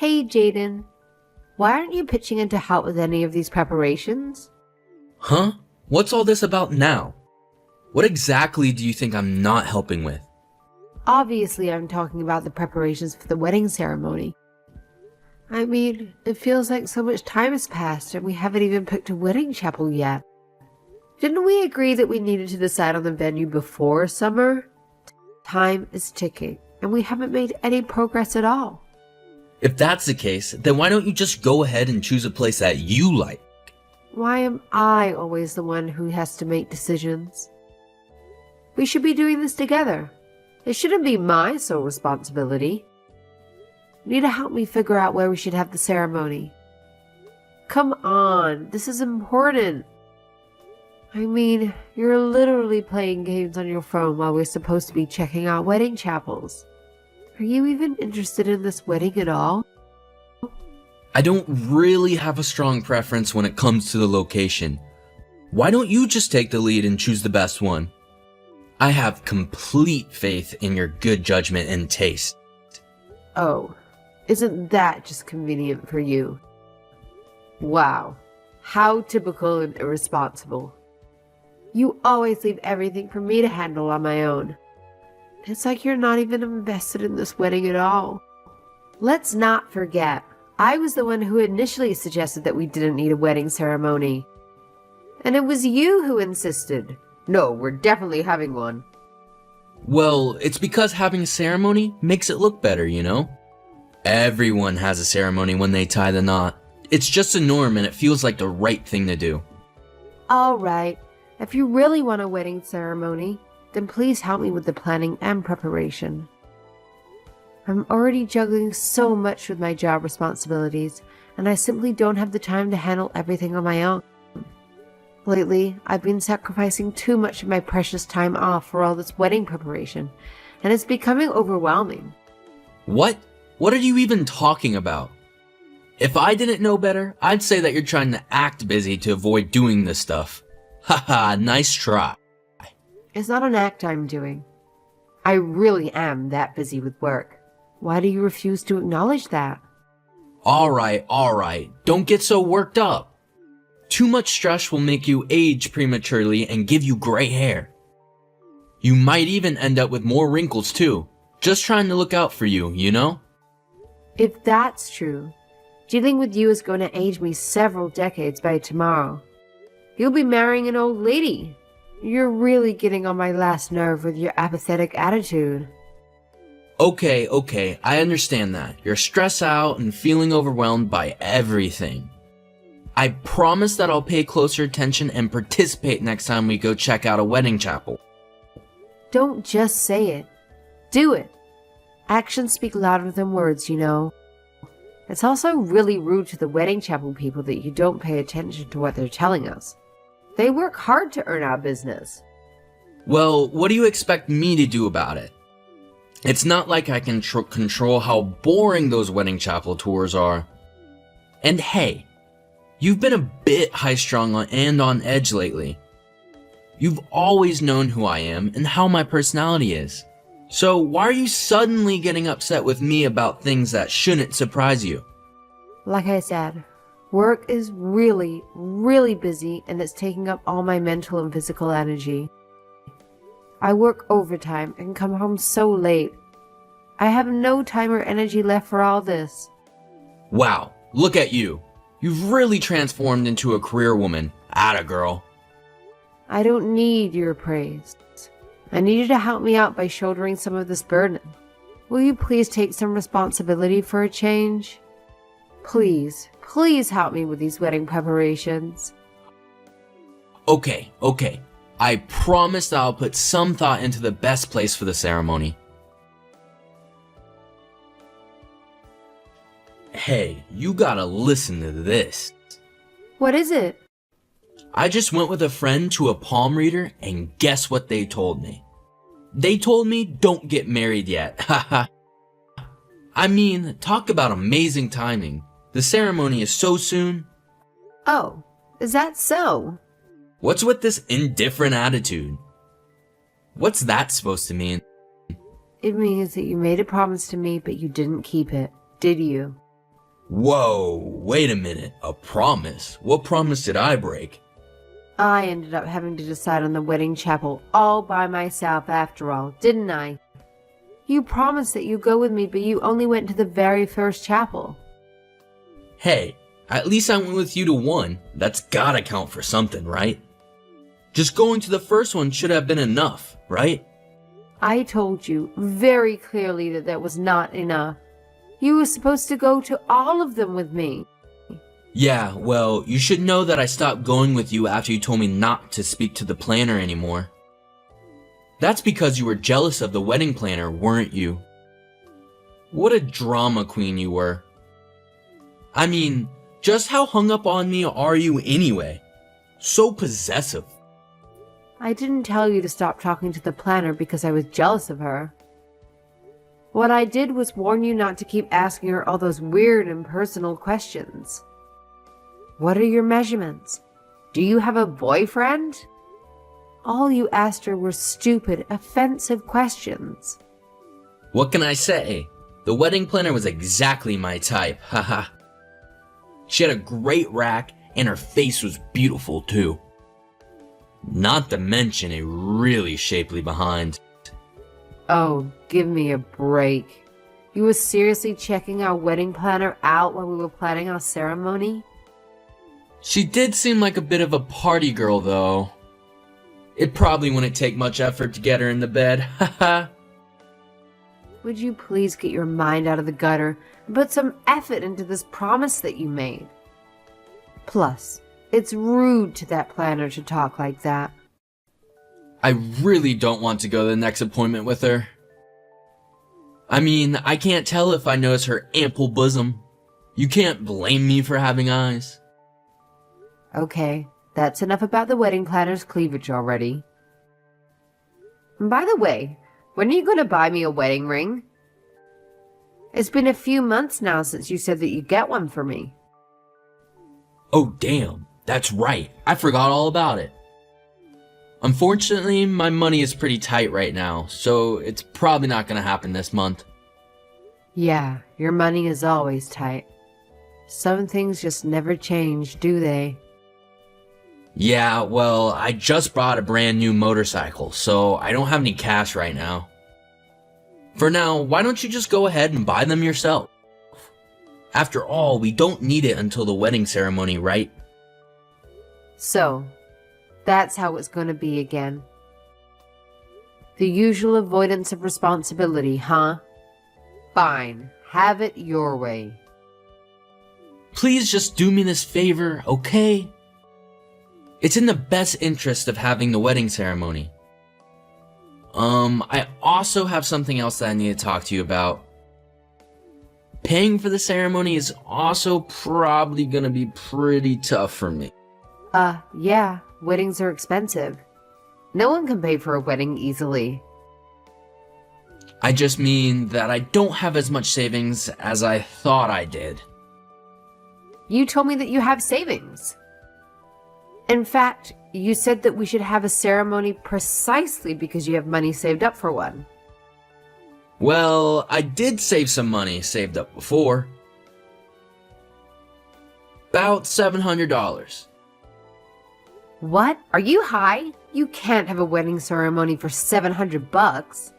Hey, Jaden. Why aren't you pitching in to help with any of these preparations? Huh? What's all this about now? What exactly do you think I'm not helping with? Obviously, I'm talking about the preparations for the wedding ceremony. I mean, it feels like so much time has passed and we haven't even picked a wedding chapel yet. Didn't we agree that we needed to decide on the venue before summer? Time is ticking, and we haven't made any progress at all. If that's the case, then why don't you just go ahead and choose a place that you like? Why am I always the one who has to make decisions? We should be doing this together. It shouldn't be my sole responsibility. You need to help me figure out where we should have the ceremony. Come on, this is important. I mean, you're literally playing games on your phone while we're supposed to be checking out wedding chapels. Are you even interested in this wedding at all? I don't really have a strong preference when it comes to the location. Why don't you just take the lead and choose the best one? I have complete faith in your good judgment and taste. Oh, isn't that just convenient for you? Wow, how typical and irresponsible. You always leave everything for me to handle on my own. It's like you're not even invested in this wedding at all. Let's not forget, I was the one who initially suggested that we didn't need a wedding ceremony. And it was you who insisted. No, we're definitely having one. Well, it's because having a ceremony makes it look better, you know? Everyone has a ceremony when they tie the knot. It's just a norm and it feels like the right thing to do. All right. If you really want a wedding ceremony, then please help me with the planning and preparation. I'm already juggling so much with my job responsibilities, and I simply don't have the time to handle everything on my own. Lately, I've been sacrificing too much of my precious time off for all this wedding preparation, and it's becoming overwhelming. What? What are you even talking about? If I didn't know better, I'd say that you're trying to act busy to avoid doing this stuff. Haha, nice try. It's not an act I'm doing. I really am that busy with work. Why do you refuse to acknowledge that? Alright, don't get so worked up. Too much stress will make you age prematurely and give you gray hair. You might even end up with more wrinkles too. Just trying to look out for you, you know? If that's true, dealing with you is going to age me several decades by tomorrow. You'll be marrying an old lady. You're really getting on my last nerve with your apathetic attitude. Okay, I understand that. You're stressed out and feeling overwhelmed by everything. I promise that I'll pay closer attention and participate next time we go check out a wedding chapel. Don't just say it. Do it. Actions speak louder than words, you know. It's also really rude to the wedding chapel people that you don't pay attention to what they're telling us. They work hard to earn our business. Well, what do you expect me to do about it? It's not like I can control how boring those wedding chapel tours are. And hey, you've been a bit high-strung and on edge lately. You've always known who I am and how my personality is. So why are you suddenly getting upset with me about things that shouldn't surprise you? Like I said, work is really, really busy and it's taking up all my mental and physical energy. I work overtime and come home so late. I have no time or energy left for all this. Wow, look at you. You've really transformed into a career woman. Atta girl. I don't need your praise. I need you to help me out by shouldering some of this burden. Will you please take some responsibility for a change? Please help me with these wedding preparations. Okay. I promise that I'll put some thought into the best place for the ceremony. Hey, you gotta listen to this. What is it? I just went with a friend to a palm reader and guess what they told me? They told me don't get married yet, haha. I mean, talk about amazing timing. The ceremony is so soon. Oh, is that so? What's with this indifferent attitude? What's that supposed to mean? It means that you made a promise to me, but you didn't keep it, did you? Whoa, wait a minute. A promise? What promise did I break? I ended up having to decide on the wedding chapel all by myself after all, didn't I? You promised that you'd go with me, but you only went to the very first chapel. Hey, at least I went with you to one. That's gotta count for something, right? Just going to the first one should have been enough, right? I told you very clearly that that was not enough. You were supposed to go to all of them with me. Yeah, well, you should know that I stopped going with you after you told me not to speak to the planner anymore. That's because you were jealous of the wedding planner, weren't you? What a drama queen you were. I mean, just how hung up on me are you anyway? So possessive. I didn't tell you to stop talking to the planner because I was jealous of her. What I did was warn you not to keep asking her all those weird impersonal questions. What are your measurements? Do you have a boyfriend? All you asked her were stupid, offensive questions. What can I say? The wedding planner was exactly my type, haha. She had a great rack and her face was beautiful too. Not to mention a really shapely behind. Oh, give me a break. You were seriously checking our wedding planner out while we were planning our ceremony? She did seem like a bit of a party girl though. It probably wouldn't take much effort to get her in the bed, haha. Would you please get your mind out of the gutter and put some effort into this promise that you made? Plus, it's rude to that planner to talk like that. I really don't want to go to the next appointment with her. I mean, I can't tell if I notice her ample bosom. You can't blame me for having eyes. Okay, that's enough about the wedding planner's cleavage already. And by the way, when are you going to buy me a wedding ring? It's been a few months now since you said that you'd get one for me. Oh damn, that's right. I forgot all about it. Unfortunately, my money is pretty tight right now, so it's probably not gonna happen this month. Yeah, your money is always tight. Some things just never change, do they? Yeah, well, I just bought a brand new motorcycle, so I don't have any cash right now. For now, why don't you just go ahead and buy them yourself? After all, we don't need it until the wedding ceremony, right? So, that's how it's going to be again. The usual avoidance of responsibility, huh? Fine, have it your way. Please just do me this favor, okay? It's in the best interest of having the wedding ceremony. I also have something else that I need to talk to you about. Paying for the ceremony is also probably gonna be pretty tough for me. Yeah, weddings are expensive. No one can pay for a wedding easily. I just mean that I don't have as much savings as I thought I did. You told me that you have savings. In fact, you said that we should have a ceremony precisely because you have money saved up for one. Well, I did save some money saved up before. About $700. What? Are you high? You can't have a wedding ceremony for $700.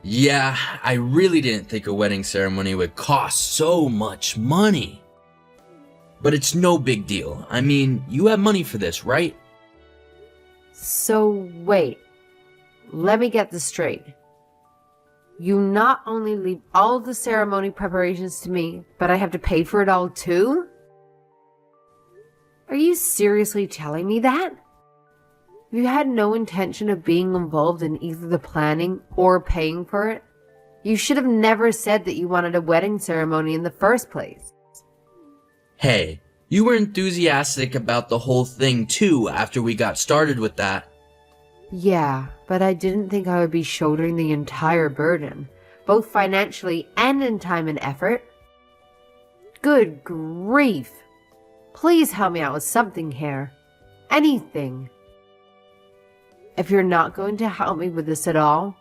Yeah, I really didn't think a wedding ceremony would cost so much money. But it's no big deal. I mean, you have money for this, right? So wait, let me get this straight. You not only leave all the ceremony preparations to me, but I have to pay for it all too? Are you seriously telling me that? You had no intention of being involved in either the planning or paying for it? You should have never said that you wanted a wedding ceremony in the first place. Hey, you were enthusiastic about the whole thing too after we got started with that. Yeah, but I didn't think I would be shouldering the entire burden, both financially and in time and effort. Good grief. Please help me out with something here. Anything. If you're not going to help me with this at all,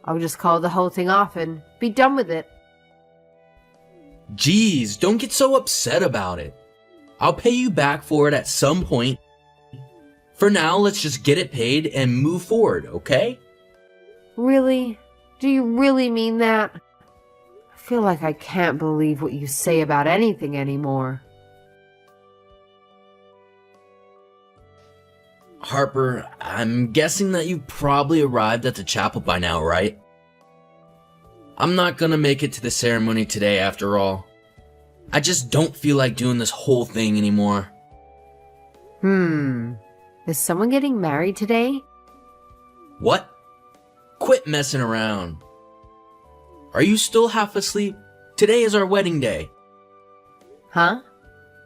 I'll just call the whole thing off and be done with it. Geez, don't get so upset about it. I'll pay you back for it at some point. For now, let's just get it paid and move forward, okay? Really? Do you really mean that? I feel like I can't believe what you say about anything anymore. Harper, I'm guessing that you probably arrived at the chapel by now, right? I'm not gonna make it to the ceremony today after all. I just don't feel like doing this whole thing anymore. Is someone getting married today? What? Quit messing around. Are you still half asleep? Today is our wedding day. Huh?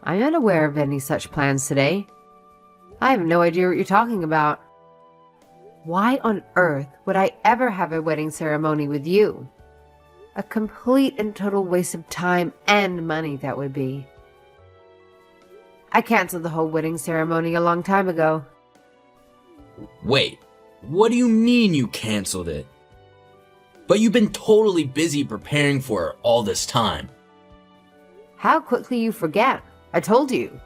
I'm not aware of any such plans today. I have no idea what you're talking about. Why on earth would I ever have a wedding ceremony with you? A complete and total waste of time and money that would be. I canceled the whole wedding ceremony a long time ago. Wait, what do you mean you canceled it? But you've been totally busy preparing for it all this time. How quickly you forget. I told you.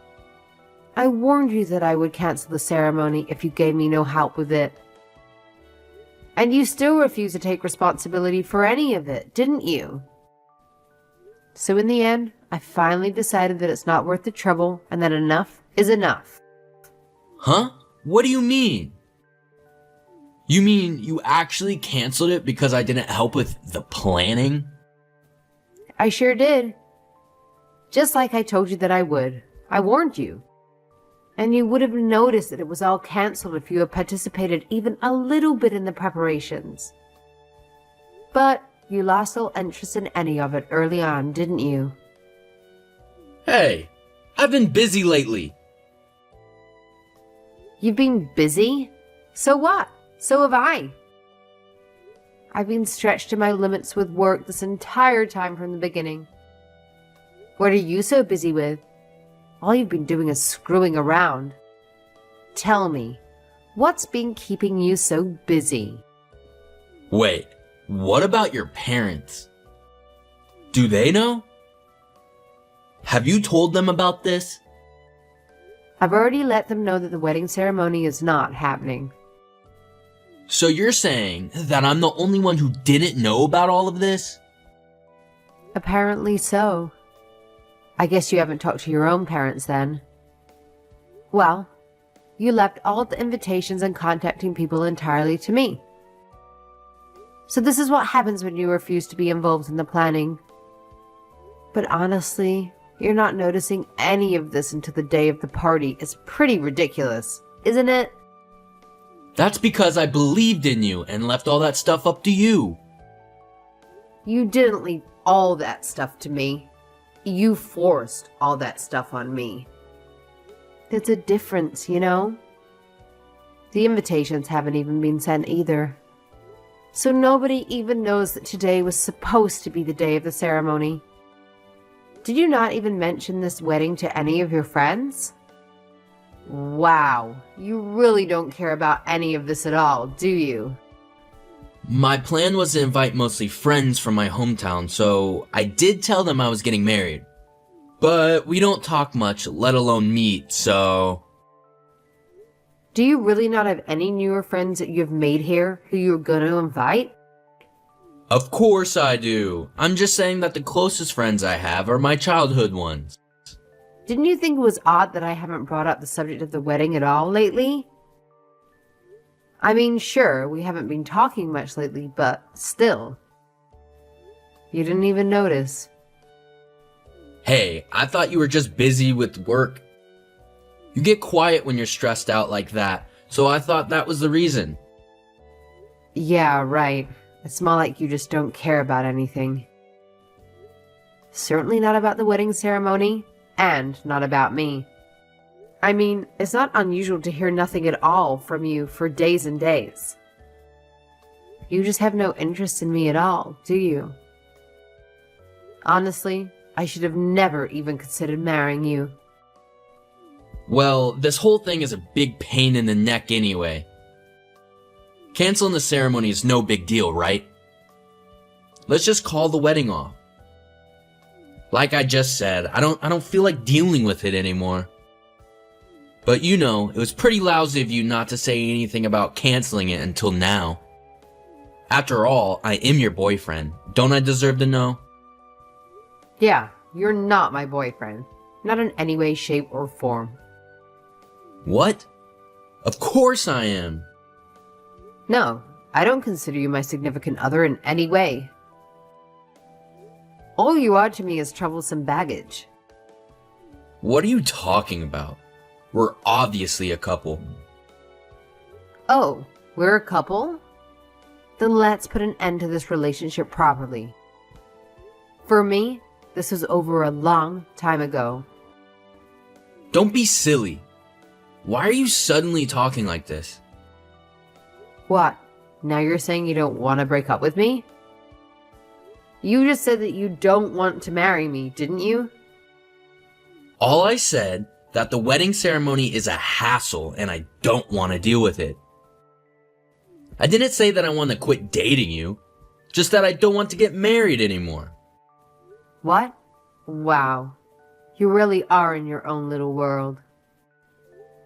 I warned you that I would cancel the ceremony if you gave me no help with it. And you still refuse to take responsibility for any of it, didn't you? So in the end, I finally decided that it's not worth the trouble and that enough is enough. Huh? What do you mean? You mean you actually canceled it because I didn't help with the planning? I sure did. Just like I told you that I would. I warned you. And you would have noticed that it was all cancelled if you had participated even a little bit in the preparations. But you lost all interest in any of it early on, didn't you? Hey, I've been busy lately. You've been busy? So what? So have I. I've been stretched to my limits with work this entire time from the beginning. What are you so busy with? All you've been doing is screwing around. Tell me, what's been keeping you so busy? Wait, what about your parents? Do they know? Have you told them about this? I've already let them know that the wedding ceremony is not happening. So you're saying that I'm the only one who didn't know about all of this? Apparently so. I guess you haven't talked to your own parents then. Well, you left all the invitations and contacting people entirely to me. So this is what happens when you refuse to be involved in the planning. But honestly, you're not noticing any of this until the day of the party. It's pretty ridiculous, isn't it? That's because I believed in you and left all that stuff up to you. You didn't leave all that stuff to me. You forced all that stuff on me. There's a difference, you know? The invitations haven't even been sent either. So nobody even knows that today was supposed to be the day of the ceremony. Did you not even mention this wedding to any of your friends? Wow, you really don't care about any of this at all, do you? My plan was to invite mostly friends from my hometown, so I did tell them I was getting married. But we don't talk much, let alone meet, so... Do you really not have any newer friends that you've made here who you're gonna invite? Of course I do. I'm just saying that the closest friends I have are my childhood ones. Didn't you think it was odd that I haven't brought up the subject of the wedding at all lately? I mean, sure, we haven't been talking much lately, but still. You didn't even notice. Hey, I thought you were just busy with work. You get quiet when you're stressed out like that, so I thought that was the reason. Yeah, right. It's more like you just don't care about anything. Certainly not about the wedding ceremony, and not about me. I mean, it's not unusual to hear nothing at all from you for days and days. You just have no interest in me at all, do you? Honestly, I should have never even considered marrying you. Well, this whole thing is a big pain in the neck anyway. Canceling the ceremony is no big deal, right? Let's just call the wedding off. Like I just said, I don't feel like dealing with it anymore. But you know, it was pretty lousy of you not to say anything about canceling it until now. After all, I am your boyfriend. Don't I deserve to know? Yeah, you're not my boyfriend. Not in any way, shape, or form. What? Of course I am. No, I don't consider you my significant other in any way. All you are to me is troublesome baggage. What are you talking about? We're obviously a couple. Oh, we're a couple? Then let's put an end to this relationship properly. For me, this was over a long time ago. Don't be silly. Why are you suddenly talking like this? What? Now you're saying you don't want to break up with me? You just said that you don't want to marry me, didn't you? All I said that the wedding ceremony is a hassle and I don't want to deal with it. I didn't say that I want to quit dating you, just that I don't want to get married anymore. What? Wow. You really are in your own little world.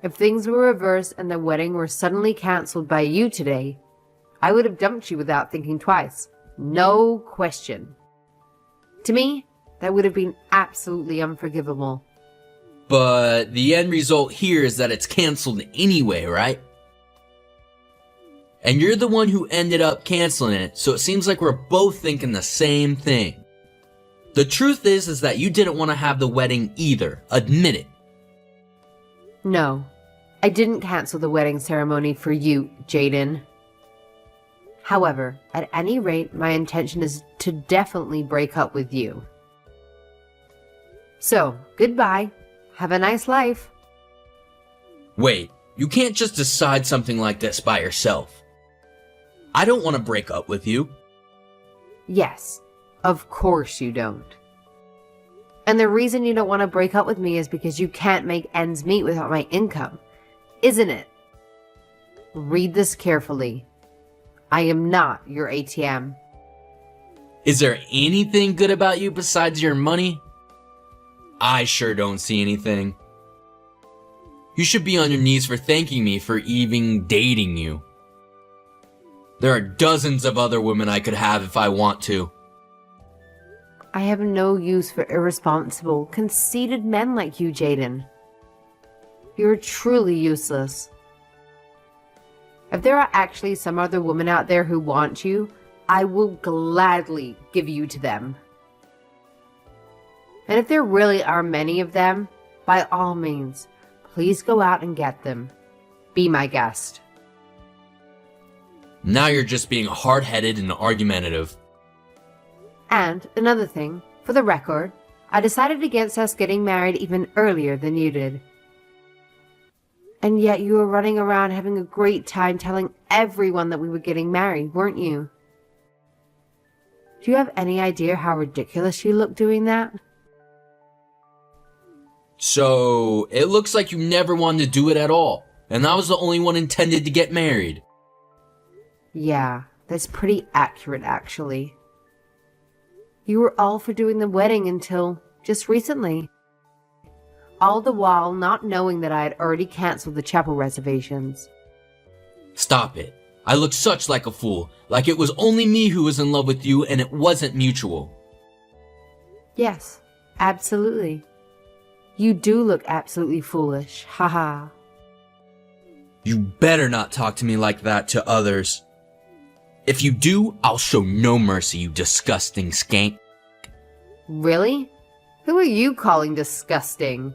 If things were reversed and the wedding were suddenly cancelled by you today, I would have dumped you without thinking twice. No question. To me, that would have been absolutely unforgivable. But the end result here is that it's canceled anyway, right? And you're the one who ended up canceling it, so it seems like we're both thinking the same thing. The truth is that you didn't want to have the wedding either. Admit it. No, I didn't cancel the wedding ceremony for you, Jaden. However, at any rate, my intention is to definitely break up with you. So, goodbye. Have a nice life. Wait, you can't just decide something like this by yourself. I don't want to break up with you. Yes, of course you don't. And the reason you don't want to break up with me is because you can't make ends meet without my income, isn't it? Read this carefully. I am not your ATM. Is there anything good about you besides your money? I sure don't see anything. You should be on your knees for thanking me for even dating you. There are dozens of other women I could have if I want to. I have no use for irresponsible, conceited men like you, Jaden. You're truly useless. If there are actually some other women out there who want you, I will gladly give you to them. And if there really are many of them, by all means, please go out and get them. Be my guest. Now you're just being hard-headed and argumentative. And another thing, for the record, I decided against us getting married even earlier than you did. And yet you were running around having a great time telling everyone that we were getting married, weren't you? Do you have any idea how ridiculous you look doing that? So, it looks like you never wanted to do it at all, and I was the only one intended to get married. Yeah, that's pretty accurate, actually. You were all for doing the wedding until just recently. All the while not knowing that I had already canceled the chapel reservations. Stop it. I look such like a fool, like it was only me who was in love with you and it wasn't mutual. Yes, absolutely. You do look absolutely foolish, haha. You better not talk to me like that to others. If you do, I'll show no mercy, you disgusting skank. Really? Who are you calling disgusting?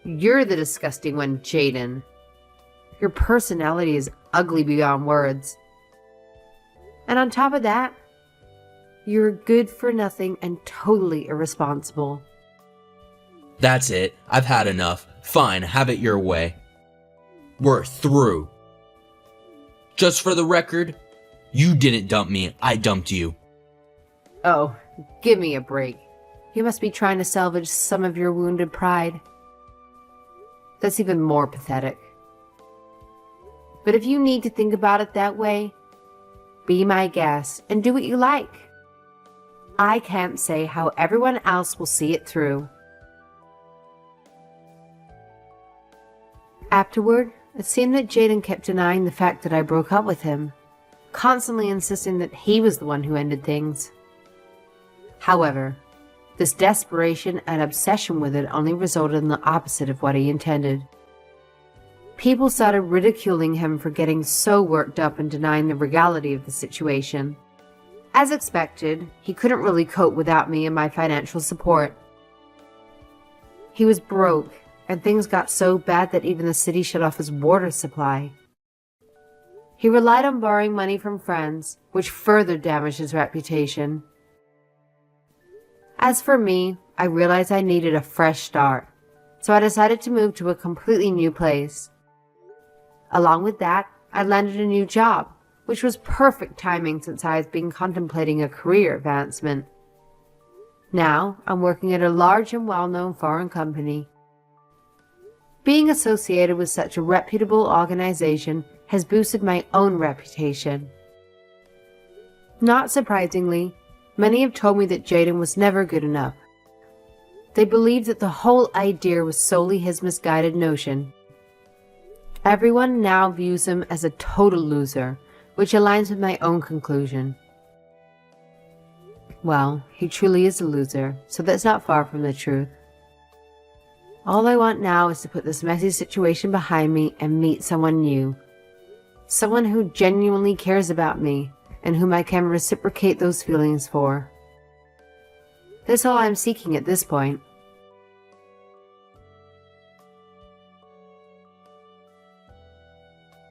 You're the disgusting one, Jaden. Your personality is ugly beyond words. And on top of that, you're good for nothing and totally irresponsible. That's it. I've had enough. Fine, have it your way. We're through. Just for the record, you didn't dump me, I dumped you. Oh, give me a break. You must be trying to salvage some of your wounded pride. That's even more pathetic. But if you need to think about it that way, be my guest and do what you like. I can't say how everyone else will see it through. Afterward, it seemed that Jaden kept denying the fact that I broke up with him, constantly insisting that he was the one who ended things. However, this desperation and obsession with it only resulted in the opposite of what he intended. People started ridiculing him for getting so worked up and denying the reality of the situation. As expected, he couldn't really cope without me and my financial support. He was broke, and things got so bad that even the city shut off his water supply. He relied on borrowing money from friends, which further damaged his reputation. As for me, I realized I needed a fresh start, so I decided to move to a completely new place. Along with that, I landed a new job, which was perfect timing since I had been contemplating a career advancement. Now, I'm working at a large and well-known foreign company. Being associated with such a reputable organization has boosted my own reputation. Not surprisingly, many have told me that Jaden was never good enough. They believed that the whole idea was solely his misguided notion. Everyone now views him as a total loser, which aligns with my own conclusion. Well, he truly is a loser, so that's not far from the truth. All I want now is to put this messy situation behind me and meet someone new. Someone who genuinely cares about me and whom I can reciprocate those feelings for. That's all I'm seeking at this point.